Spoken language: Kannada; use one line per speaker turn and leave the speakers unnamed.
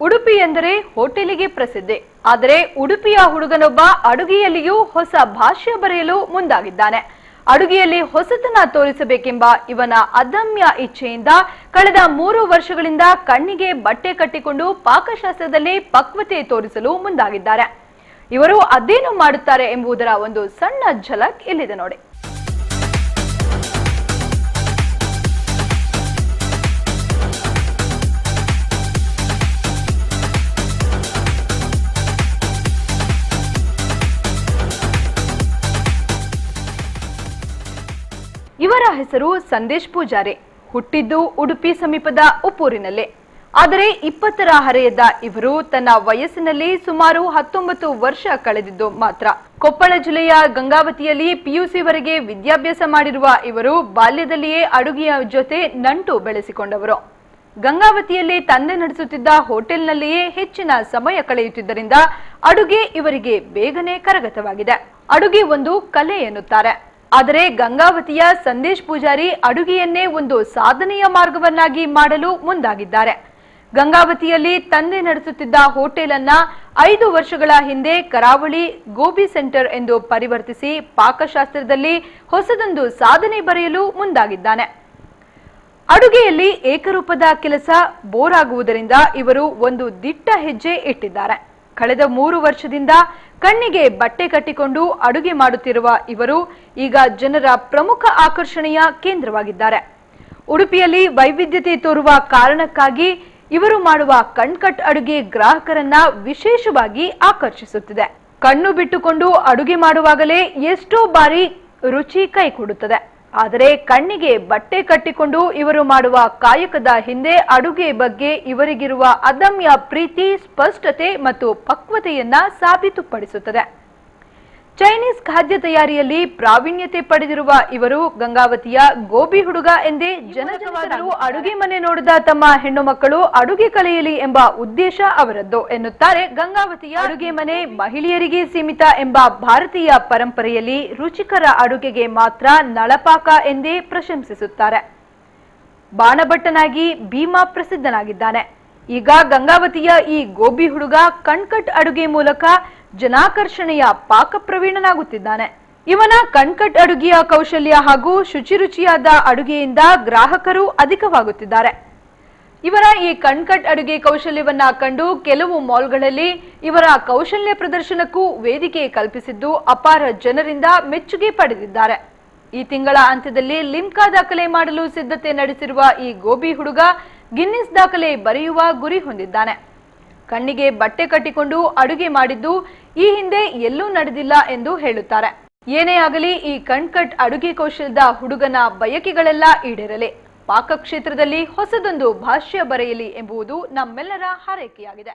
ಉಡುಪಿ ಎಂದರೆ ಹೋಟೆಲಿಗೆ ಪ್ರಸಿದ್ಧಿ. ಆದರೆ ಉಡುಪಿಯ ಹುಡುಗನೊಬ್ಬ ಅಡುಗೆಯಲ್ಲಿಯೂ ಹೊಸ ಭಾಷ್ಯ ಬರೆಯಲು ಮುಂದಾಗಿದ್ದಾನೆ. ಅಡುಗೆಯಲ್ಲಿ ಹೊಸತನ ತೋರಿಸಬೇಕೆಂಬ ಇವನ ಅದಮ್ಯ ಇಚ್ಛೆಯಿಂದ ಕಳೆದ 3 ವರ್ಷಗಳಿಂದ ಕಣ್ಣಿಗೆ ಬಟ್ಟೆ ಕಟ್ಟಿಕೊಂಡು ಪಾಕಶಾಸ್ತ್ರದಲ್ಲಿ ಪಕ್ವತೆ ತೋರಿಸಲು ಮುಂದಾಗಿದ್ದಾರೆ. ಇವರು ಅದೇನು ಮಾಡುತ್ತಾರೆ ಎಂಬುದರ ಒಂದು ಸಣ್ಣ ಝಲಕ್ ಇಲ್ಲಿದೆ ನೋಡಿ. ಇವರ ಹೆಸರು ಸಂದೇಶ್ ಪೂಜಾರಿ. ಹುಟ್ಟಿದ್ದು ಉಡುಪಿ ಸಮೀಪದ ಉಪ್ಪೂರಿನಲ್ಲಿ. ಆದರೆ 20ರ ಹರೆಯದ ಇವರು ತನ್ನ ವಯಸ್ಸಿನಲ್ಲಿ ಸುಮಾರು 19 ವರ್ಷ ಕಳೆದಿದ್ದು ಮಾತ್ರ. ಕೊಪ್ಪಳ ಜಿಲ್ಲೆಯ ಗಂಗಾವತಿಯಲ್ಲಿ PUC ವರೆಗೆ ವಿದ್ಯಾಭ್ಯಾಸ ಮಾಡಿರುವ ಇವರು ಬಾಲ್ಯದಲ್ಲಿಯೇ ಅಡುಗೆಯ ಜೊತೆ ನಂಟು ಬೆಳೆಸಿಕೊಂಡವರು. ಗಂಗಾವತಿಯಲ್ಲಿ ತಂದೆ ನಡೆಸುತ್ತಿದ್ದ ಹೋಟೆಲ್ನಲ್ಲಿಯೇ ಹೆಚ್ಚಿನ ಸಮಯ ಕಳೆಯುತ್ತಿದ್ದರಿಂದ ಅಡುಗೆ ಇವರಿಗೆ ಬೇಗನೆ ಕರಗತವಾಗಿದೆ. ಅಡುಗೆ ಒಂದು ಕಲೆ ಎನ್ನುತ್ತಾರೆ. ಆದರೆ ಗಂಗಾವತಿಯ ಸಂದೇಶ್ ಪೂಜಾರಿ ಅಡುಗೆಯನ್ನೇ ಒಂದು ಸಾಧನೆಯ ಮಾರ್ಗವನ್ನಾಗಿ ಮಾಡಲು ಮುಂದಾಗಿದ್ದಾರೆ. ಗಂಗಾವತಿಯಲ್ಲಿ ತಂದೆ ನಡೆಸುತ್ತಿದ್ದ ಹೋಟೆಲ್ ಅನ್ನ 5 ವರ್ಷಗಳ ಹಿಂದೆ ಕರಾವಳಿ ಗೋಬಿ ಸೆಂಟರ್ ಎಂದು ಪರಿವರ್ತಿಸಿ ಪಾಕಶಾಸ್ತ್ರದಲ್ಲಿ ಹೊಸದೊಂದು ಸಾಧನೆ ಬರೆಯಲು ಮುಂದಾಗಿದ್ದಾನೆ. ಅಡುಗೆಯಲ್ಲಿ ಏಕರೂಪದ ಕೆಲಸ ಬೋರ್ ಆಗುವುದರಿಂದ ಇವರು ಒಂದು ದಿಟ್ಟ ಹೆಜ್ಜೆ ಇಟ್ಟಿದ್ದಾರೆ. ಕಳೆದ 3 ವರ್ಷದಿಂದ ಕಣ್ಣಿಗೆ ಬಟ್ಟೆ ಕಟ್ಟಿಕೊಂಡು ಅಡುಗೆ ಮಾಡುತ್ತಿರುವ ಇವರು ಈಗ ಜನರ ಪ್ರಮುಖ ಆಕರ್ಷಣೆಯ ಕೇಂದ್ರವಾಗಿದ್ದಾರೆ. ಉಡುಪಿಯಲ್ಲಿ ವೈವಿಧ್ಯತೆ ತೋರುವ ಕಾರಣಕ್ಕಾಗಿ ಇವರು ಮಾಡುವ ಕಣ್ಕಟ್ ಅಡುಗೆ ಗ್ರಾಹಕರನ್ನ ವಿಶೇಷವಾಗಿ ಆಕರ್ಷಿಸುತ್ತಿದೆ. ಕಣ್ಣು ಬಿಟ್ಟುಕೊಂಡು ಅಡುಗೆ ಮಾಡುವಾಗಲೇ ಎಷ್ಟೋ ಬಾರಿ ರುಚಿ ಕೈ ಕೊಡುತ್ತದೆ. ಆದರೆ ಕಣ್ಣಿಗೆ ಬಟ್ಟೆ ಕಟ್ಟಿಕೊಂಡು ಇವರು ಮಾಡುವ ಕಾಯಕದ ಹಿಂದೆ ಅಡುಗೆ ಬಗ್ಗೆ ಇವರಿಗಿರುವ ಅದಮ್ಯ ಪ್ರೀತಿ, ಸ್ಪಷ್ಟತೆ ಮತ್ತು ಪಕ್ವತೆಯನ್ನ ಸಾಬೀತುಪಡಿಸುತ್ತದೆ. ಚೈನೀಸ್ ಖಾದ್ಯ ತಯಾರಿಯಲ್ಲಿ ಪ್ರಾವೀಣ್ಯತೆ ಪಡೆದಿರುವ ಇವರು ಗಂಗಾವತಿಯ ಗೋಬಿ ಹುಡುಗ ಎಂದೇ ಜನಜನಿತರು ಅಡುಗೆ ಮನೆ ನೋಡಿದ ತಮ್ಮ ಹೆಣ್ಣು ಮಕ್ಕಳು ಅಡುಗೆ ಕಲಿಯಲಿ ಎಂಬ ಉದ್ದೇಶ ಅವರದ್ದು ಎನ್ನುತ್ತಾರೆ. ಗಂಗಾವತಿಯ ಅಡುಗೆ ಮನೆ ಮಹಿಳೆಯರಿಗೆ ಸೀಮಿತ ಎಂಬ ಭಾರತೀಯ ಪರಂಪರೆಯಲ್ಲಿ ರುಚಿಕರ ಅಡುಗೆಗೆ ಮಾತ್ರ ನಳಪಾಕ ಎಂದೇ ಪ್ರಶಂಸಿಸುತ್ತಾರೆ. ಬಾಣಭಟ್ಟನಾಗಿ ಭೀಮಾ ಪ್ರಸಿದ್ಧನಾಗಿದ್ದಾನೆ. ಈಗ ಗಂಗಾವತಿಯ ಈ ಗೋಬಿ ಹುಡುಗ ಕಣ್ಕಟ್ ಅಡುಗೆ ಮೂಲಕ ಜನಾಕರ್ಷಣೆಯ ಪಾಕ ಪ್ರವೀಣನಾಗುತ್ತಿದ್ದಾನೆ. ಇವನ ಕಣ್ಕಟ್ ಅಡುಗೆಯ ಕೌಶಲ್ಯ ಹಾಗೂ ಶುಚಿರುಚಿಯಾದ ಅಡುಗೆಯಿಂದ ಗ್ರಾಹಕರು ಅಧಿಕವಾಗುತ್ತಿದ್ದಾರೆ. ಇವರ ಈ ಕಣ್ಕಟ್ ಅಡುಗೆ ಕೌಶಲ್ಯವನ್ನ ಕಂಡು ಕೆಲವು ಮಾಲ್ಗಳಲ್ಲಿ ಇವರ ಕೌಶಲ್ಯ ಪ್ರದರ್ಶನಕ್ಕೂ ವೇದಿಕೆ ಕಲ್ಪಿಸಿದ್ದು ಅಪಾರ ಜನರಿಂದ ಮೆಚ್ಚುಗೆ ಪಡೆದಿದ್ದಾರೆ. ಈ ತಿಂಗಳ ಅಂತ್ಯದಲ್ಲಿ ಲಿಮ್ಕಾ ದಾಖಲೆ ಮಾಡಲು ಸಿದ್ಧತೆ ನಡೆಸಿರುವ ಈ ಗೋಬಿ ಹುಡುಗ ಗಿನ್ನಿಸ್ ದಾಖಲೆ ಬರೆಯುವ ಗುರಿ ಹೊಂದಿದ್ದಾನೆ. ಕಣ್ಣಿಗೆ ಬಟ್ಟೆ ಕಟ್ಟಿಕೊಂಡು ಅಡುಗೆ ಮಾಡಿದ್ದು ಈ ಹಿಂದೆ ಎಲ್ಲೂ ನಡೆದಿಲ್ಲ ಎಂದು ಹೇಳುತ್ತಾರೆ. ಏನೇ ಆಗಲಿ ಈ ಕಣ್ಕಟ್ ಅಡುಗೆ ಕೌಶಲ್ಯದ ಹುಡುಗನ ಬಯಕೆಗಳೆಲ್ಲ ಈಡೇರಲಿ, ಪಾಕ ಕ್ಷೇತ್ರದಲ್ಲಿ ಹೊಸದೊಂದು ಭಾಷ್ಯ ಬರೆಯಲಿ ಎಂಬುದು ನಮ್ಮೆಲ್ಲರ ಹಾರೈಕೆಯಾಗಿದೆ.